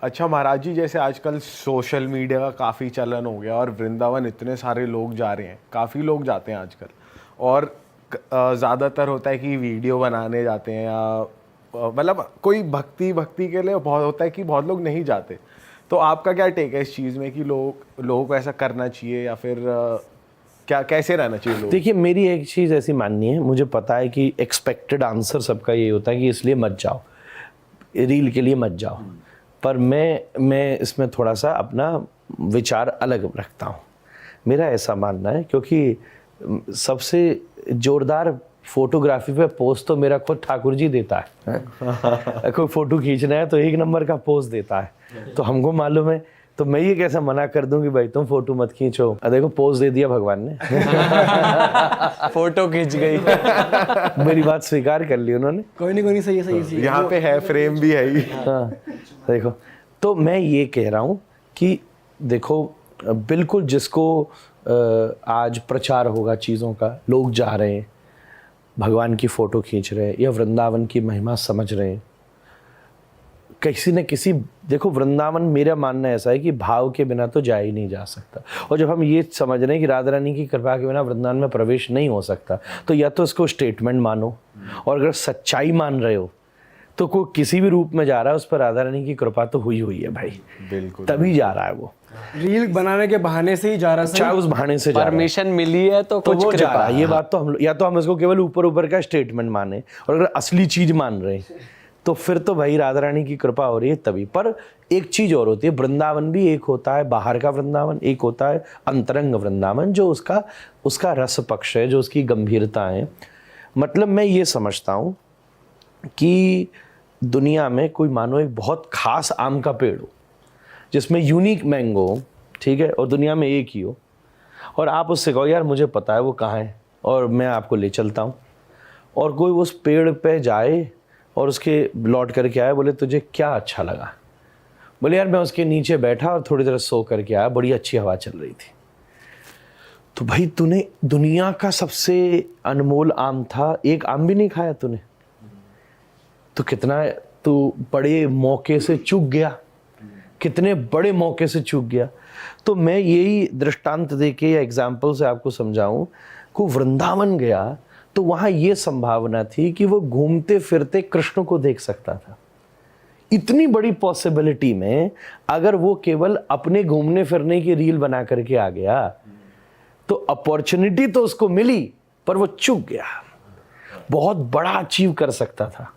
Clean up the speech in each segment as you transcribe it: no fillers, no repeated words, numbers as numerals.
अच्छा महाराज जी, जैसे आजकल सोशल मीडिया का काफ़ी चलन हो गया और वृंदावन इतने सारे लोग जा रहे हैं, काफ़ी लोग जाते हैं आजकल। और ज़्यादातर होता है कि वीडियो बनाने जाते हैं या मतलब कोई भक्ति भक्ति के लिए बहुत होता है कि बहुत लोग नहीं जाते। तो आपका क्या टेक है इस चीज़ में कि लोगों को ऐसा करना चाहिए या फिर क्या कैसे रहना चाहिए लोग? देखिए, मेरी एक चीज़ ऐसी माननी है, मुझे पता है कि एक्सपेक्टेड आंसर सबका ये होता है कि इसलिए मत जाओ, रील के लिए मत जाओ। पर मैं इसमें थोड़ा सा अपना विचार अलग रखता हूँ। मेरा ऐसा मानना है, क्योंकि सबसे जोरदार फोटोग्राफी पे पोज तो मेरा खुद ठाकुर जी देता है। कोई फोटो खींचना है तो 1 नंबर का पोज देता है, तो हमको मालूम है। तो मैं ये कैसे मना कर दूं कि भाई तुम फोटो मत खींचो? देखो, पोज दे दिया भगवान ने। फोटो खींच गई। मेरी बात स्वीकार कर ली उन्होंने। कोई नहीं, सही है। यहाँ पे है, फ्रेम भी है ही। हाँ, देखो, तो मैं ये कह रहा हूँ कि देखो, बिल्कुल जिसको आज प्रचार होगा चीज़ों का, लोग जा रहे हैं, भगवान की फ़ोटो खींच रहे हैं या वृंदावन की महिमा समझ रहे हैं, किसी न किसी, देखो वृंदावन, मेरा मानना ऐसा है कि भाव के बिना तो जा ही नहीं जा सकता। और जब हम ये समझ रहे हैं कि राधा रानी की कृपा के बिना वृंदावन में प्रवेश नहीं हो सकता, तो या तो इसको स्टेटमेंट मानो, और अगर सच्चाई मान रहे हो तो कोई किसी भी रूप में जा रहा है, उस पर राधा रानी की कृपा तो हुई है भाई, बिल्कुल, तभी जा रहा है वो। रील बनाने के बहाने से ही जा रहा है, चाहे उस बहाने से जा रहा है, परमिशन मिली है तो कुछ वो जा कृपा रहा है। ये बात तो हम, या तो हम इसको केवल ऊपर ऊपर का स्टेटमेंट माने, और अगर असली चीज मान रहे हैं तो फिर तो भाई राधा रानी की कृपा हो रही है तभी। पर एक चीज और होती है, वृंदावन भी एक होता है बाहर का वृंदावन, एक होता है अंतरंग वृंदावन, जो उसका रस पक्ष है, जो उसकी गंभीरता है। मतलब मैं ये समझता हूँ कि दुनिया में कोई मानो एक बहुत खास आम का पेड़ हो, जिसमें यूनिक मैंगो हो, ठीक है, और दुनिया में एक ही हो, और आप उससे कहो यार मुझे पता है वो कहाँ है और मैं आपको ले चलता हूँ, और कोई उस पेड़ पे जाए और उसके लौट करके आए, बोले तुझे क्या अच्छा लगा? बोले यार मैं उसके नीचे बैठा और थोड़ी देर सो करके आया, बड़ी अच्छी हवा चल रही थी। तो भाई तूने दुनिया का सबसे अनमोल आम था, एक आम भी नहीं खाया तूने, तो कितना तू बड़े मौके से चूक गया, कितने बड़े मौके से चूक गया। तो मैं यही दृष्टांत देके या एग्जाम्पल से आपको समझाऊं को वृंदावन गया तो वहां ये संभावना थी कि वो घूमते फिरते कृष्ण को देख सकता था। इतनी बड़ी पॉसिबिलिटी में अगर वो केवल अपने घूमने फिरने की रील बना करके आ गया तो अपॉर्चुनिटी तो उसको मिली, पर वो चूक गया। बहुत बड़ा अचीव कर सकता था,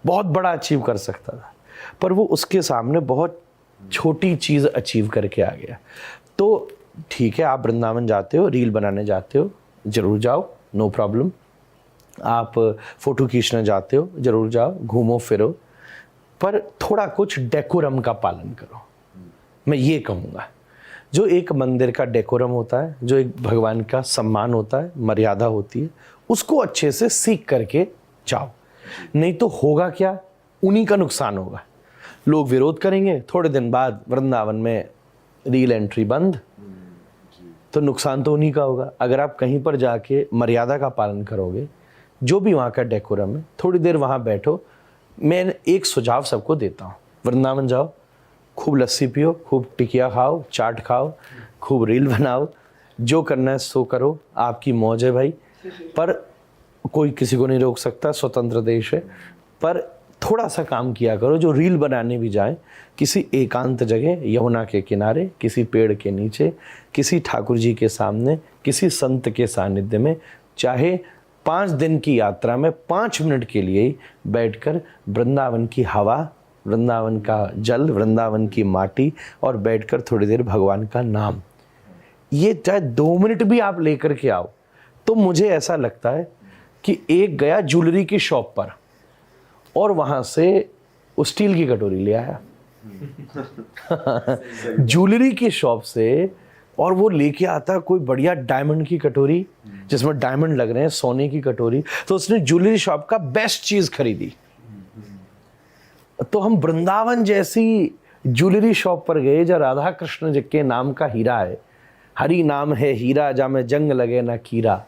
बहुत बड़ा अचीव कर सकता था, पर वो उसके सामने बहुत छोटी चीज अचीव करके आ गया। तो ठीक है, आप वृंदावन जाते हो, रील बनाने जाते हो, जरूर जाओ, नो प्रॉब्लम। आप फोटो खींचने जाते हो, जरूर जाओ, घूमो फिरो, पर थोड़ा कुछ डेकोरम का पालन करो। मैं ये कहूँगा, जो एक मंदिर का डेकोरम होता है, जो एक भगवान का सम्मान होता है, मर्यादा होती है, उसको अच्छे से सीख करके जाओ। नहीं तो होगा क्या, उन्हीं का नुकसान होगा। लोग विरोध करेंगे, थोड़े दिन बाद वृंदावन में रील एंट्री बंद, तो नुकसान तो उन्हीं का होगा। अगर आप कहीं पर जाके मर्यादा का पालन करोगे, जो भी वहाँ का डेकोरम है, थोड़ी देर वहाँ बैठो। मैं एक सुझाव सबको देता हूँ, वृंदावन जाओ, खूब लस्सी पियो, खूब टिकिया खाओ, चाट खाओ, खूब रील बनाओ, जो करना है सो करो, आपकी मौज है भाई। पर कोई किसी को नहीं रोक सकता, स्वतंत्र देश है। पर थोड़ा सा काम किया करो, जो रील बनाने भी जाए किसी एकांत जगह, यमुना के किनारे, किसी पेड़ के नीचे, किसी ठाकुर जी के सामने, किसी संत के सानिध्य में, चाहे 5 दिन की यात्रा में 5 मिनट के लिए ही बैठकर वृंदावन की हवा, वृंदावन का जल, वृंदावन की माटी, और बैठकर थोड़ी देर भगवान का नाम, ये चाहे 2 मिनट भी आप लेकर के आओ, तो मुझे ऐसा लगता है कि एक गया ज्वेलरी की शॉप पर और वहां से वो स्टील की कटोरी ले आया ज्वेलरी की शॉप से, और वो लेके आता कोई बढ़िया डायमंड की कटोरी जिसमें डायमंड लग रहे हैं, सोने की कटोरी। तो उसने ज्वेलरी शॉप का बेस्ट चीज खरीदी। तो हम वृंदावन जैसी ज्वेलरी शॉप पर गए जहाँ राधा कृष्ण जी के नाम का हीरा है, हरि नाम है हीरा, जा में जंग लगे ना कीरा।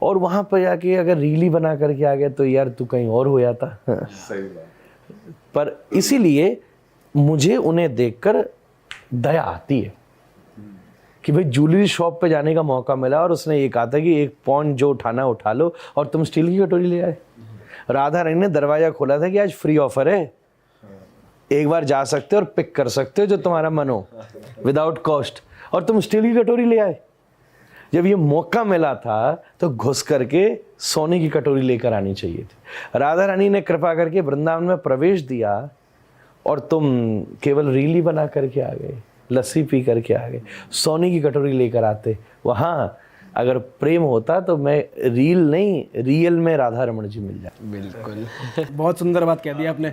और वहां पर जाके अगर रीली बना करके आ गया तो यार तू कहीं और हो जाता। सही बात। पर इसीलिए मुझे उन्हें देखकर दया आती है कि भाई ज्वेलरी शॉप पे जाने का मौका मिला और उसने ये कहा था कि एक पॉइंट जो उठाना उठा लो, और तुम स्टील की कटोरी ले आए। राधा रानी ने दरवाजा खोला था कि आज फ्री ऑफर है, एक बार जा सकते हो और पिक कर सकते हो जो तुम्हारा मन हो विदाउट कॉस्ट, और तुम स्टील की कटोरी ले आए। जब ये मौका मिला था तो घुस करके सोने की कटोरी लेकर आनी चाहिए थी। राधा रानी ने कृपा करके वृंदावन में प्रवेश दिया और तुम केवल रील ही बना करके आ गए, लस्सी पी करके आ गए। सोने की कटोरी लेकर आते, वहाँ अगर प्रेम होता तो मैं रील नहीं रियल में राधा रमण जी मिल जाए। बहुत सुंदर बात कह दी आपने।